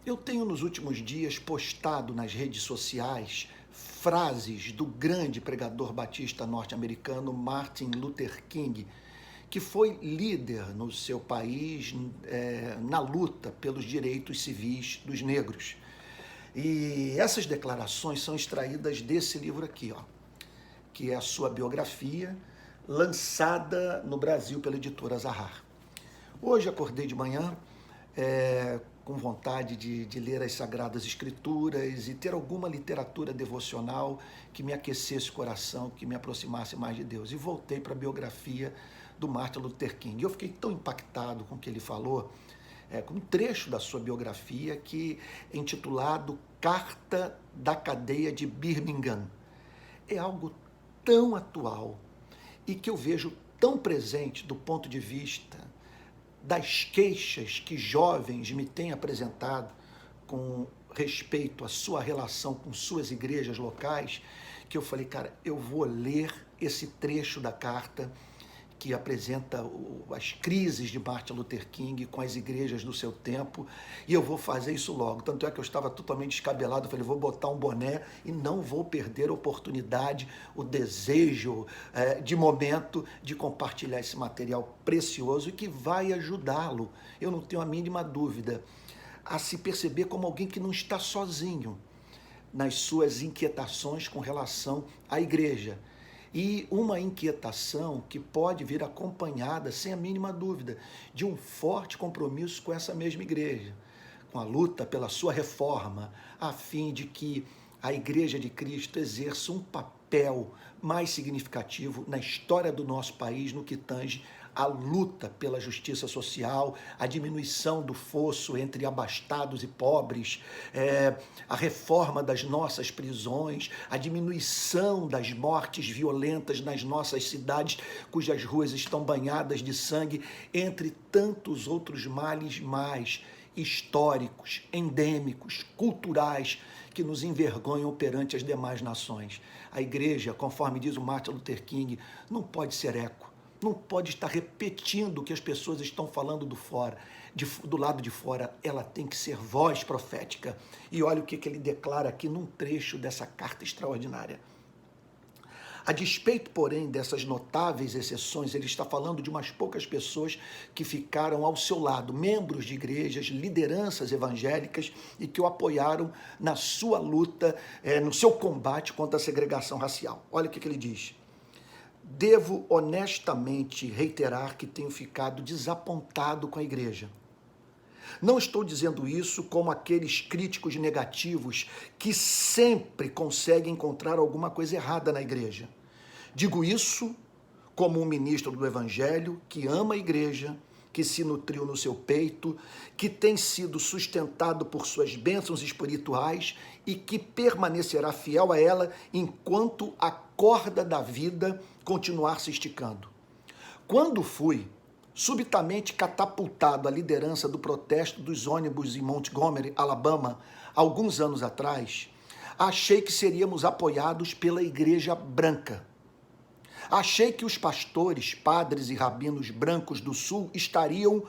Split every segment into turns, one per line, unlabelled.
Eu tenho nos últimos dias postado nas redes sociais frases do grande pregador batista norte-americano Martin Luther King, que foi líder no seu país na luta pelos direitos civis dos negros. E essas declarações são extraídas desse livro aqui, ó, que é a sua biografia, lançada no Brasil pela editora Zahar. Hoje acordei de manhã com vontade de ler as Sagradas Escrituras e ter alguma literatura devocional que me aquecesse o coração, que me aproximasse mais de Deus. E voltei para a biografia do Martin Luther King. Eu fiquei tão impactado com o que ele falou, com um trecho da sua biografia que é intitulado Carta da Cadeia de Birmingham. É algo tão atual e que eu vejo tão presente do ponto de vista das queixas que jovens me têm apresentado com respeito à sua relação com suas igrejas locais, que eu falei, cara, eu vou ler esse trecho da carta que apresenta as crises de Martin Luther King com as igrejas do seu tempo, e eu vou fazer isso logo. Tanto é que eu estava totalmente descabelado, eu falei, vou botar um boné e não vou perder a oportunidade, o desejo de momento de compartilhar esse material precioso e que vai ajudá-lo, eu não tenho a mínima dúvida, a se perceber como alguém que não está sozinho nas suas inquietações com relação à igreja. E uma inquietação que pode vir acompanhada, sem a mínima dúvida, de um forte compromisso com essa mesma igreja, com a luta pela sua reforma, a fim de que a Igreja de Cristo exerça um papel mais significativo na história do nosso país no que tange a luta pela justiça social, a diminuição do fosso entre abastados e pobres, a reforma das nossas prisões, a diminuição das mortes violentas nas nossas cidades, cujas ruas estão banhadas de sangue, entre tantos outros males mais históricos, endêmicos, culturais, que nos envergonham perante as demais nações. A igreja, conforme diz o Martin Luther King, não pode ser eco, não pode estar repetindo o que as pessoas estão falando do lado de fora, ela tem que ser voz profética. E olha o que ele declara aqui num trecho dessa carta extraordinária. A despeito, porém, dessas notáveis exceções, ele está falando de umas poucas pessoas que ficaram ao seu lado, membros de igrejas, lideranças evangélicas e que o apoiaram na sua luta, no seu combate contra a segregação racial. Olha o que ele diz. Devo honestamente reiterar que tenho ficado desapontado com a igreja. Não estou dizendo isso como aqueles críticos negativos que sempre conseguem encontrar alguma coisa errada na igreja. Digo isso como um ministro do Evangelho que ama a igreja, que se nutriu no seu peito, que tem sido sustentado por suas bênçãos espirituais e que permanecerá fiel a ela enquanto a corda da vida continuar se esticando. Quando fui subitamente catapultado à liderança do protesto dos ônibus em Montgomery, Alabama, alguns anos atrás, achei que seríamos apoiados pela Igreja Branca. Achei que os pastores, padres e rabinos brancos do Sul estariam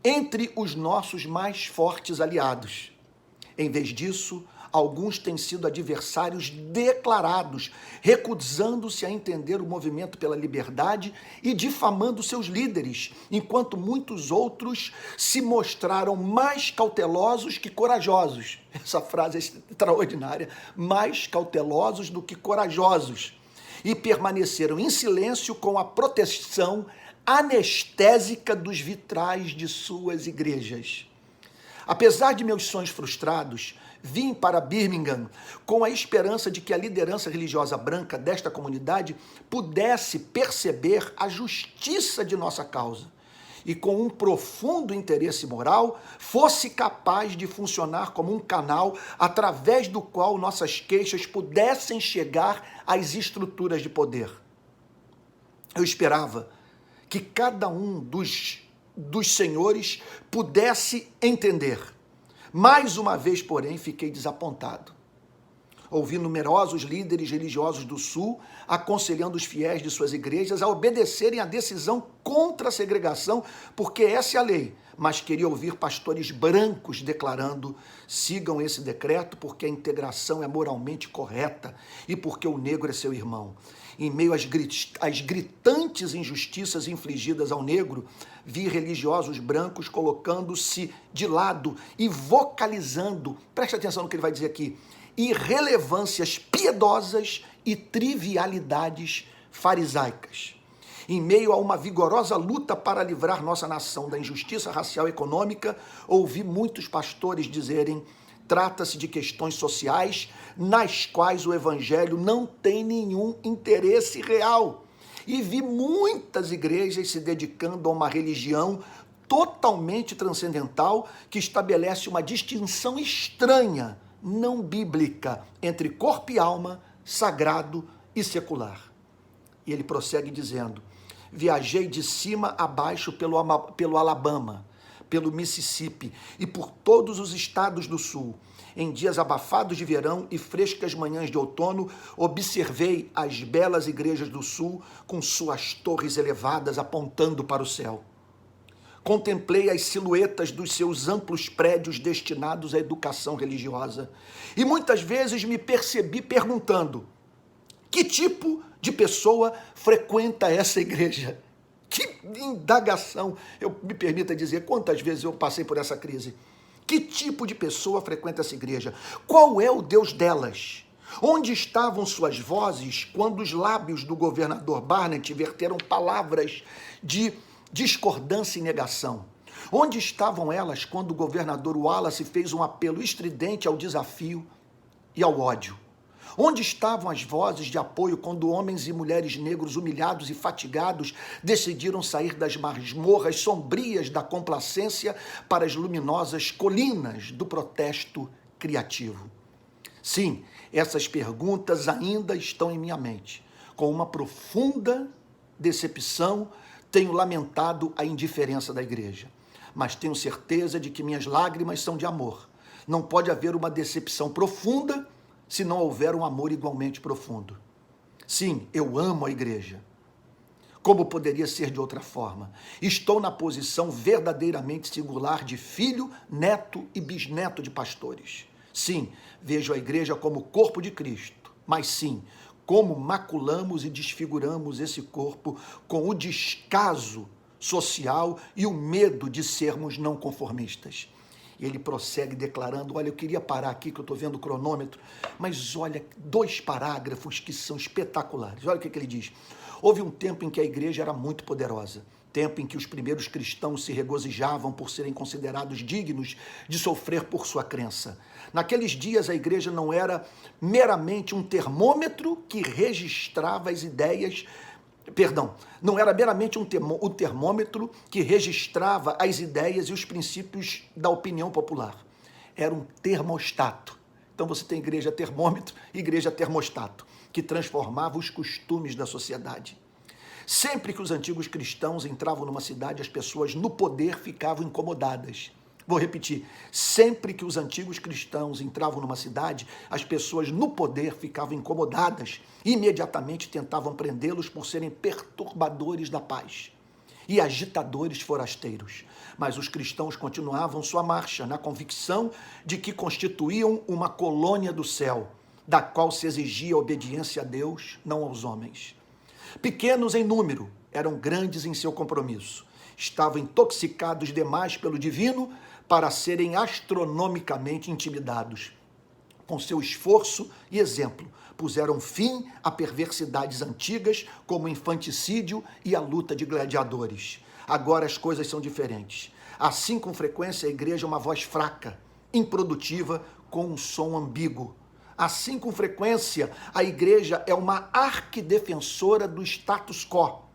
entre os nossos mais fortes aliados. Em vez disso, alguns têm sido adversários declarados, recusando-se a entender o movimento pela liberdade e difamando seus líderes, enquanto muitos outros se mostraram mais cautelosos que corajosos. Essa frase é extraordinária. Mais cautelosos do que corajosos. E permaneceram em silêncio com a proteção anestésica dos vitrais de suas igrejas. Apesar de meus sonhos frustrados, vim para Birmingham com a esperança de que a liderança religiosa branca desta comunidade pudesse perceber a justiça de nossa causa e, com um profundo interesse moral, fosse capaz de funcionar como um canal através do qual nossas queixas pudessem chegar às estruturas de poder. Eu esperava que cada um dos senhores pudesse entender. Mais uma vez, porém, fiquei desapontado. Ouvi numerosos líderes religiosos do Sul aconselhando os fiéis de suas igrejas a obedecerem à decisão contra a segregação, porque essa é a lei. Mas queria ouvir pastores brancos declarando: sigam esse decreto porque a integração é moralmente correta e porque o negro é seu irmão. Em meio às gritantes injustiças infligidas ao negro, vi religiosos brancos colocando-se de lado e vocalizando, preste atenção no que ele vai dizer aqui, irrelevâncias piedosas e trivialidades farisaicas. Em meio a uma vigorosa luta para livrar nossa nação da injustiça racial e econômica, ouvi muitos pastores dizerem: trata-se de questões sociais nas quais o evangelho não tem nenhum interesse real. E vi muitas igrejas se dedicando a uma religião totalmente transcendental que estabelece uma distinção estranha, não bíblica, entre corpo e alma, sagrado e secular. E ele prossegue dizendo: viajei de cima a baixo pelo Alabama, pelo Mississippi e por todos os estados do sul. Em dias abafados de verão e frescas manhãs de outono, observei as belas igrejas do sul com suas torres elevadas apontando para o céu. Contemplei as silhuetas dos seus amplos prédios destinados à educação religiosa e muitas vezes me percebi perguntando: que tipo de pessoa frequenta essa igreja? Que indagação! Me permita dizer quantas vezes eu passei por essa crise. Que tipo de pessoa frequenta essa igreja? Qual é o Deus delas? Onde estavam suas vozes quando os lábios do governador Barnett verteram palavras de discordância e negação? Onde estavam elas quando o governador Wallace fez um apelo estridente ao desafio e ao ódio? Onde estavam as vozes de apoio quando homens e mulheres negros humilhados e fatigados decidiram sair das masmorras sombrias da complacência para as luminosas colinas do protesto criativo? Sim, essas perguntas ainda estão em minha mente. Com uma profunda decepção, tenho lamentado a indiferença da igreja, mas tenho certeza de que minhas lágrimas são de amor. Não pode haver uma decepção profunda se não houver um amor igualmente profundo. Sim, eu amo a igreja. Como poderia ser de outra forma? Estou na posição verdadeiramente singular de filho, neto e bisneto de pastores. Sim, vejo a igreja como o corpo de Cristo, mas sim, como maculamos e desfiguramos esse corpo com o descaso social e o medo de sermos não conformistas. E ele prossegue declarando: olha, eu queria parar aqui que eu estou vendo o cronômetro, mas olha, 2 parágrafos que são espetaculares. Olha o que ele diz. Houve um tempo em que a igreja era muito poderosa, tempo em que os primeiros cristãos se regozijavam por serem considerados dignos de sofrer por sua crença. Naqueles dias a igreja não era meramente um termômetro que registrava as ideias, não era meramente um termômetro que registrava as ideias e os princípios da opinião popular. Era um termostato. Então você tem igreja termômetro e igreja termostato, que transformava os costumes da sociedade. Sempre que os antigos cristãos entravam numa cidade, as pessoas no poder ficavam incomodadas. Vou repetir, sempre que os antigos cristãos entravam numa cidade, as pessoas no poder ficavam incomodadas e imediatamente tentavam prendê-los por serem perturbadores da paz e agitadores forasteiros. Mas os cristãos continuavam sua marcha na convicção de que constituíam uma colônia do céu, da qual se exigia obediência a Deus, não aos homens. Pequenos em número, eram grandes em seu compromisso. Estavam intoxicados demais pelo divino para serem astronomicamente intimidados. Com seu esforço e exemplo, puseram fim a perversidades antigas, como o infanticídio e a luta de gladiadores. Agora as coisas são diferentes. Assim, com frequência, a igreja é uma voz fraca, improdutiva, com um som ambíguo. Assim, com frequência, a igreja é uma arquidefensora do status quo.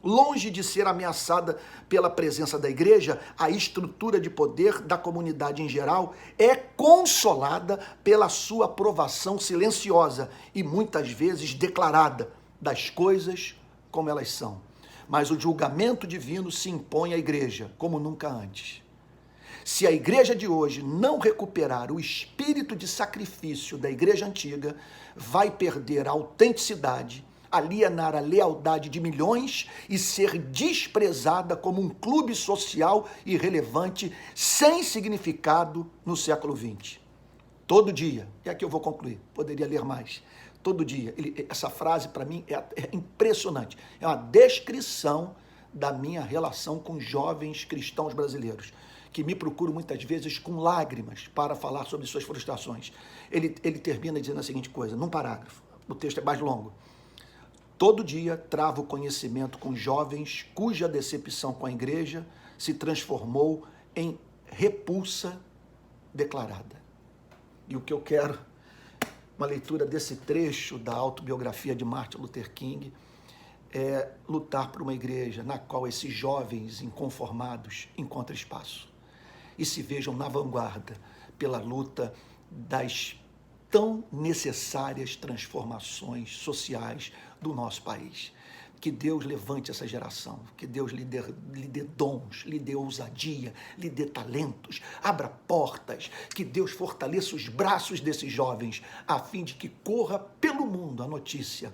Longe de ser ameaçada pela presença da igreja, a estrutura de poder da comunidade em geral é consolada pela sua aprovação silenciosa e muitas vezes declarada das coisas como elas são. Mas o julgamento divino se impõe à igreja como nunca antes. Se a igreja de hoje não recuperar o espírito de sacrifício da igreja antiga, vai perder a autenticidade, alienar a lealdade de milhões e ser desprezada como um clube social irrelevante, sem significado no século XX. Todo dia, e aqui eu vou concluir, poderia ler mais, todo dia, essa frase para mim é impressionante, é uma descrição da minha relação com jovens cristãos brasileiros, que me procuram muitas vezes com lágrimas para falar sobre suas frustrações. Ele termina dizendo a seguinte coisa, num parágrafo, o texto é mais longo: todo dia travo conhecimento com jovens cuja decepção com a igreja se transformou em repulsa declarada. E o que eu quero, uma leitura desse trecho da autobiografia de Martin Luther King, é lutar por uma igreja na qual esses jovens inconformados encontrem espaço e se vejam na vanguarda pela luta das tão necessárias transformações sociais do nosso país. Que Deus levante essa geração, que Deus lhe dê dons, lhe dê ousadia, lhe dê talentos, abra portas, que Deus fortaleça os braços desses jovens, a fim de que corra pelo mundo a notícia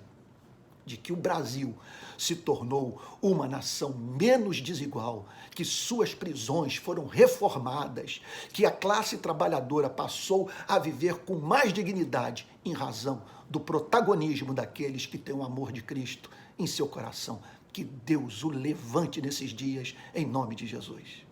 de que o Brasil se tornou uma nação menos desigual, que suas prisões foram reformadas, que a classe trabalhadora passou a viver com mais dignidade em razão do protagonismo daqueles que têm o amor de Cristo em seu coração. Que Deus o levante nesses dias, em nome de Jesus.